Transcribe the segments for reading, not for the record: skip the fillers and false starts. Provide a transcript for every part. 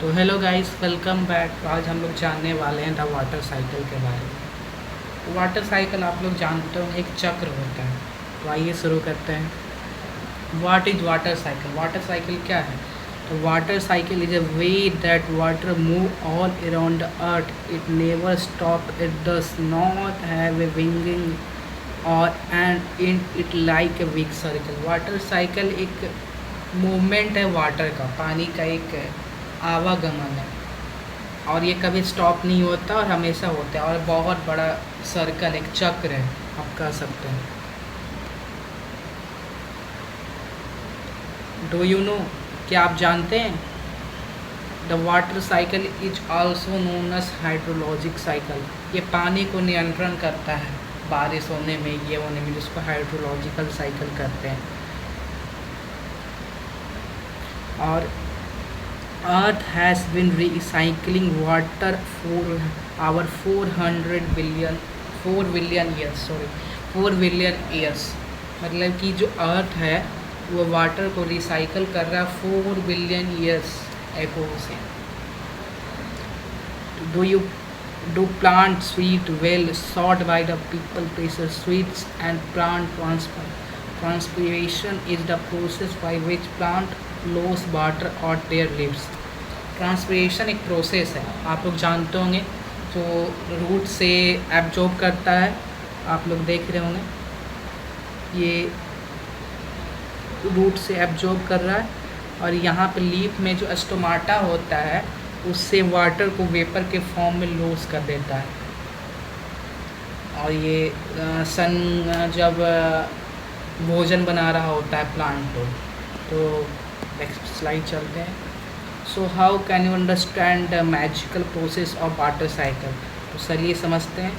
तो hello guys, welcome back. तो आज हम लोग जानने वाले हैं द वाटर साइकिल के बारे में। तो वाटर साइकिल आप लोग जानते हो एक चक्र होता है। तो आइए शुरू करते हैं। What is water cycle? Water cycle क्या है? तो water cycle is a way that water move all around the earth. It never stop, it does not have a beginning और end in it like a big circle. Water cycle एक movement है water का, पानी का एक आवागमन है और ये कभी स्टॉप नहीं होता और हमेशा होता है और बहुत बड़ा सर्कल, एक चक्र है आप कह सकते हैं। डू यू नो, क्या आप जानते हैं? The water cycle is also known as hydrologic cycle. ये पानी को नियंत्रण करता है, बारिश होने में, ये होने में, जिसको हाइड्रोलॉजिकल साइकिल कहते हैं। और Earth has been recycling water for our 4 billion years, 4 billion years। मतलब कि जो अर्थ है वो वाटर को रिसाइकल कर रहा है 4 बिलियन ईयर्स एगो से। Do you do plant sweet well sort by the people pressure sweets and plant transpiration is the process by which plant loss water और देयर लीव्स। ट्रांसपिरेशन एक process है, आप लोग जानते होंगे, जो रूट से एब्जॉर्ब करता है। आप लोग देख रहे होंगे ये रूट से एब्जॉर्ब कर रहा है और यहाँ पे लीफ में जो स्टोमाटा होता है उससे वाटर को वेपर के फॉर्म में लॉस कर देता है। और ये सन जब भोजन बना रहा होता है प्लांट को। तो नेक्स्ट स्लाइड चलते हैं। So how can you understand the magical process of water cycle? तो चलिए समझते हैं।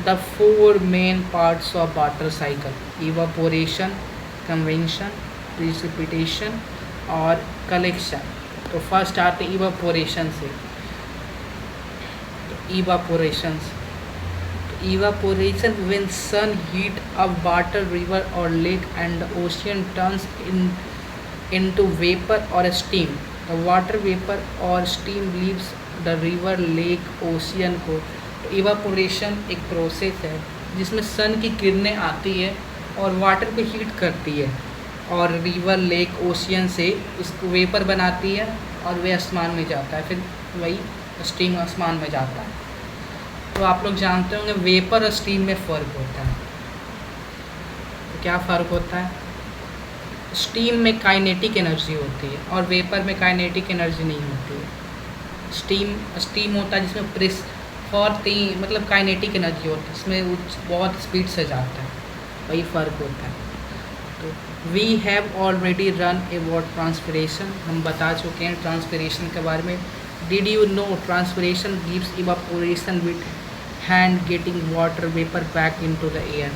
The 4 main parts of water cycle: evaporation, convention, precipitation और कलेक्शन। तो फर्स्ट आते इवापोरेशन से। Evaporation when sun heat up water, river or lake and the ocean turns into vapor or steam. The water vapor or steam leaves the river, lake, ocean को। तो evaporation एक process है जिसमें सन की किरणें आती है और वाटर को हीट करती है और रिवर, लेक, ओशियन से उसको वेपर बनाती है और वे आसमान में जाता है, फिर वही स्टीम आसमान में जाता है। तो आप लोग जानते होंगे वेपर और स्टीम में फ़र्क होता है। तो क्या फ़र्क होता है? स्टीम में काइनेटिक एनर्जी होती है और वेपर में काइनेटिक एनर्जी नहीं होती है। स्टीम होता है जिसमें प्रेस मतलब काइनेटिक एनर्जी होती है, इसमें बहुत स्पीड से जाता है, वही फ़र्क होता है। तो we have already run about transpiration, हम बता चुके हैं ट्रांसपिरेशन के बारे में। Did you know transpiration gives evaporation with hand getting water vapour back into the air.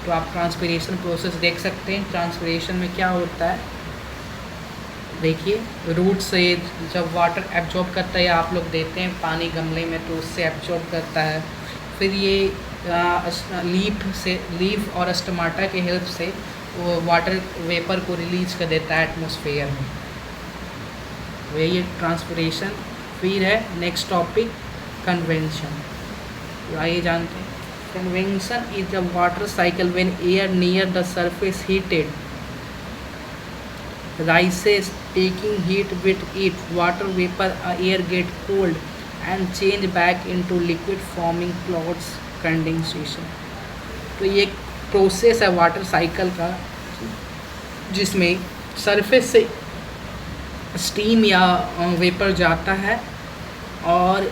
तो आप ट्रांसपिरेशन प्रोसेस देख सकते हैं। ट्रांसपिरेशन में क्या होता है, देखिए, रूट से जब वाटर एब्जॉर्ब करता है, आप लोग देते हैं पानी गमले में तो उससे एब्जॉर्ब करता है, फिर ये लीफ और स्टोमाटा के हेल्प से वो वाटर वेपर को रिलीज कर देता है एटमॉस्फेयर में, वही ट्रांसपिरेशन। फिर है नेक्स्ट टॉपिक कन्वेंशन। आइए जानते हैं। Convention is the water cycle when air near the surface heated rises, taking heat with it, water vapor air get cooled and change back into liquid forming clouds condensation। तो ये एक process है water cycle का जिसमें surface से steam या vapour जाता है और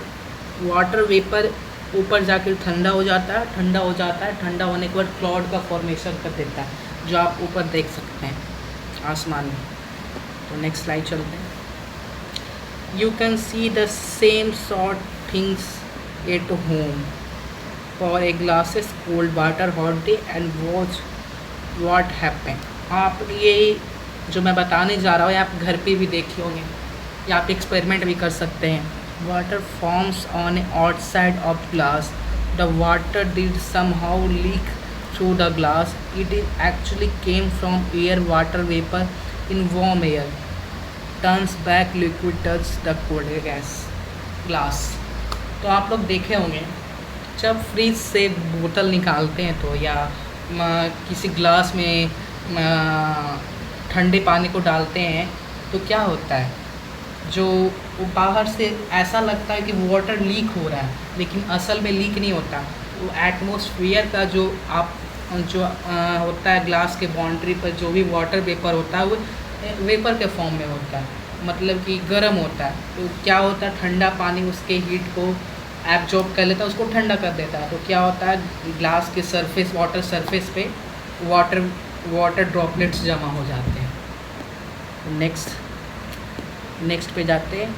वाटर वेपर ऊपर जाकर ठंडा हो जाता है, ठंडा होने के बाद क्लाउड का फॉर्मेशन कर देता है, जो आप ऊपर देख सकते हैं आसमान में। तो नेक्स्ट स्लाइड चलते हैं। You can see the same sort things at home for a glasses cold water hot day and watch what happen. आप ये जो मैं बताने जा रहा हूँ आप घर पे भी देखे होंगे या आप एक्सपेरिमेंट भी कर सकते हैं। Water forms on A outside of glass, the water did somehow leak through the glass, it is actually came from air water vapour in warm air. Turns back liquid touch the cold gas glass. तो आप लोग देखे होंगे जब fridge से बोतल निकालते हैं तो या किसी ग्लास में ठंडे पानी को डालते हैं तो क्या होता है, जो बाहर से ऐसा लगता है कि वाटर लीक हो रहा है, लेकिन असल में लीक नहीं होता। वो एटमॉस्फेयर का जो होता है ग्लास के बाउंड्री पर जो भी वाटर वेपर होता है वो वेपर के फॉर्म में होता है, मतलब कि गर्म होता है। तो क्या होता है, ठंडा पानी उसके हीट को एब्जॉर्ब कर लेता है, उसको ठंडा कर देता है। तो क्या होता है, ग्लास के सरफेस वाटर सरफेस पे वाटर ड्रॉपलेट्स जमा हो जाते हैं। नेक्स्ट पे जाते हैं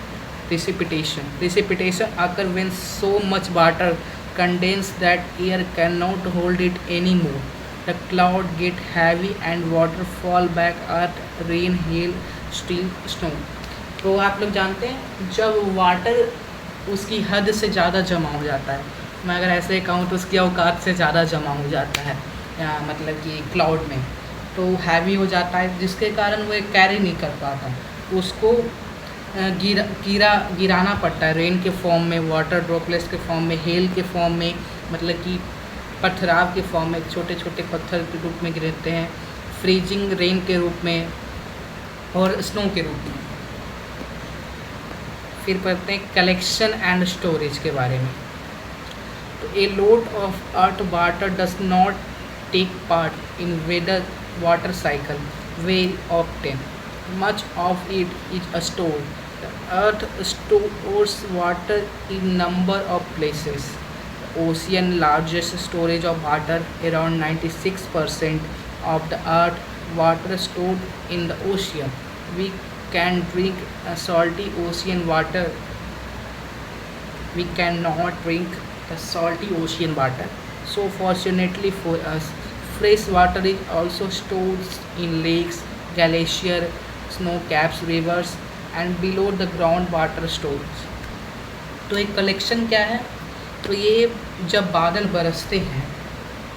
precipitation occur when so much water condense that air can not hold it any more, the cloud get heavy and water fall back earth rain hail स्टील snow. तो आप लोग जानते हैं जब वाटर उसकी हद से ज़्यादा जमा हो जाता है, मैं अगर ऐसे कहूँ तो उसकी औकात से ज़्यादा जमा हो जाता है मतलब कि क्लाउड में, तो हैवी हो जाता है जिसके कारण वो कैरी नहीं कर पाता, उसको गिराना पड़ता है रेन के फॉर्म में, वाटर ड्रॉपलेट्स के फॉर्म में, हेल के फॉर्म में, मतलब कि पत्थराव के फॉर्म में, छोटे छोटे पत्थर के रूप में गिरते हैं, फ्रीजिंग रेन के रूप में और स्नो के रूप में। फिर पढ़ते हैं कलेक्शन एंड स्टोरेज के बारे में। तो a load of earth water does not take part in weather water cycle very often, much of it is stored. The earth stores water in number of places. The ocean largest storage of water, around 96% of the earth water stored in the ocean. We can drink salty ocean water. We cannot drink the salty ocean water. So fortunately for us, fresh water is also stored in lakes, glaciers, snow caps, reverse and below the ground water storage. तो एक collection क्या है, तो ये जब बादल बरसते हैं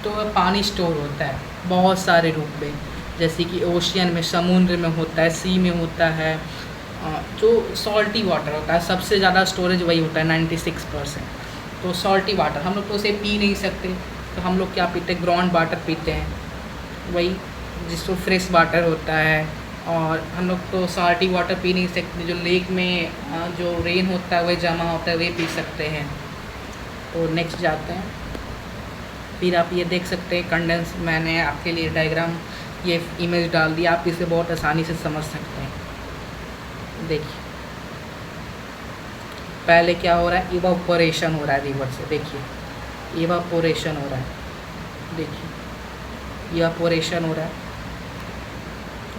तो पानी स्टोर होता है बहुत सारे रूप में, जैसे कि ओशियन में, समुद्र में होता है, सी में होता है, जो सॉल्टी वाटर होता है सबसे ज़्यादा स्टोरेज वही होता है 96%। तो सॉल्टी वाटर हम लोग तो उसे पी नहीं सकते, तो हम लोग क्या पीते हैं, ग्राउंड वाटर पीते हैं, वही जिसको फ्रेश वाटर होता है। और हम लोग तो साल्टी वाटर पी नहीं सकते, जो लेक में जो रेन होता है वही जमा होता है वही पी सकते हैं। तो नेक्स्ट जाते हैं। फिर आप ये देख सकते हैं कंडेंस, मैंने आपके लिए डायग्राम ये इमेज डाल दिया, आप इसे बहुत आसानी से समझ सकते हैं। देखिए पहले क्या हो रहा है, इवापोरेशन हो रहा है रिवर से, देखिए इवापोरेशन हो रहा है, देखिए इवापोरेशन हो रहा है।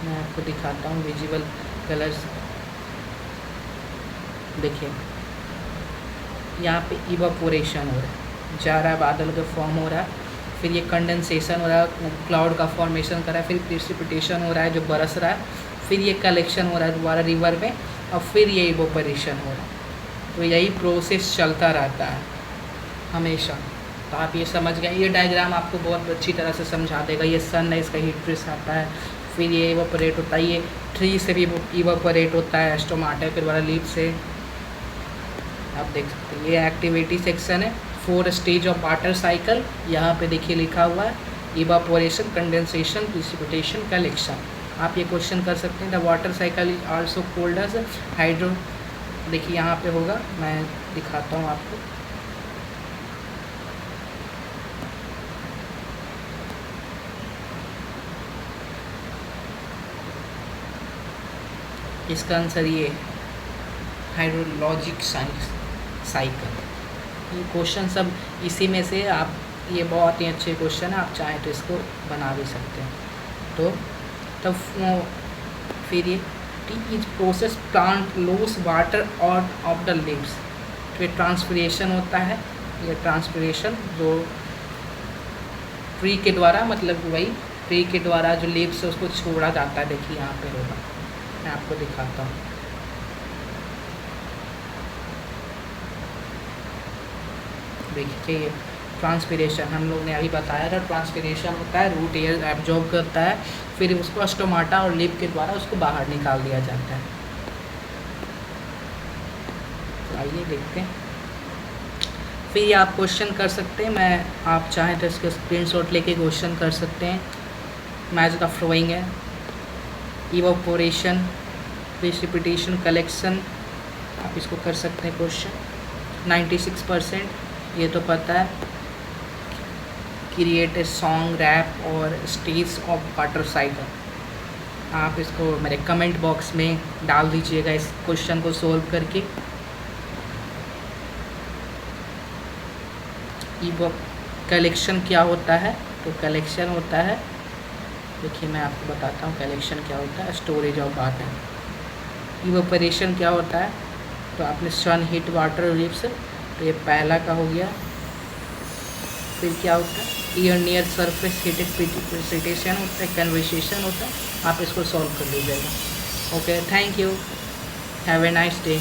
मैं आपको दिखाता हूँ विजिबल कलर्स, देखिए यहाँ पे इवापोरेशन हो रहा है, जा रहा है बादल का फॉर्म हो रहा है, फिर ये कंडेंसेशन हो रहा है, क्लाउड का फॉर्मेशन कर रहा है, फिर प्रेसिपिटेशन हो रहा है जो बरस रहा है, फिर ये कलेक्शन हो रहा है दोबारा रिवर में, और फिर ये इवापोरेशन हो रहा है। तो यही प्रोसेस चलता रहता है हमेशा। तो आप ये समझ गए, ये डायग्राम आपको बहुत अच्छी तरह से समझा देगा। ये सन है, इसका हीट ट्रेस आता है, फिर ये इवापोरेट होता है, ये ट्री से भी इवापोरेट होता है, स्टोमाटा फिर वाला लीफ से। आप देख सकते हैं ये एक्टिविटी सेक्शन है, 4 स्टेज ऑफ वाटर साइकिल। यहाँ पे देखिए लिखा हुआ है इवापोरेशन, कंडेंसेशन, प्रेसिपिटेशन, कलेक्शन। आप ये क्वेश्चन कर सकते हैं, the water cycle is also called as hydro. देखिए यहाँ पे होगा, मैं दिखाता हूँ आपको। इसका आंसर ये हाइड्रोलॉजिक साइकिल। ये क्वेश्चन सब इसी में से आप, ये बहुत ही अच्छे क्वेश्चन है, आप चाहें तो इसको बना भी सकते हैं। तो तब फिर ये is process plant loose water out of the leaves. तो ये ट्रांसपिरेशन होता है, ये ट्रांसपिरेशन जो ट्री के द्वारा, मतलब वही ट्री के द्वारा जो लीव्स है उसको छोड़ा जाता है। देखिए यहाँ पे होगा, मैं आपको दिखाता हूँ। देखिए ये ट्रांसपिरेशन हम लोग ने अभी बताया था, ट्रांसपिरेशन होता है, रूट एयर एब्जॉर्ब करता है, फिर उसको स्टोमाटा और लीफ के द्वारा उसको बाहर निकाल दिया जाता है। आइए देखते हैं। फिर ये आप क्वेश्चन कर सकते हैं, मैं आप चाहें तो इसके स्क्रीनशॉट लेके क्वेश्चन कर सकते हैं। मैच द फ्लोइंग है, इवोपोरेशन, प्रेसिपिटेशन, कलेक्शन, आप इसको कर सकते हैं क्वेश्चन। 96% ये तो पता है। क्रिएट ए सॉन्ग, रैप और स्टेज ऑफ वाटर साइकिल, आप इसको मेरे कमेंट बॉक्स में डाल दीजिएगा इस क्वेश्चन को सोल्व करके। कलेक्शन क्या होता है, तो कलेक्शन होता है, देखिए मैं आपको बताता हूँ कलेक्शन क्या होता है, स्टोरेज ऑफ वाटर। इवेपोरेशन क्या होता है, तो आपने सन हीट वाटर लिप्स, तो ये पहला का हो गया। फिर क्या होता है, year near surface heated precipitation होता है, कन्वर्सेशन होता है, आप इसको सॉल्व कर लीजिएगा। Okay, thank you, have a nice day.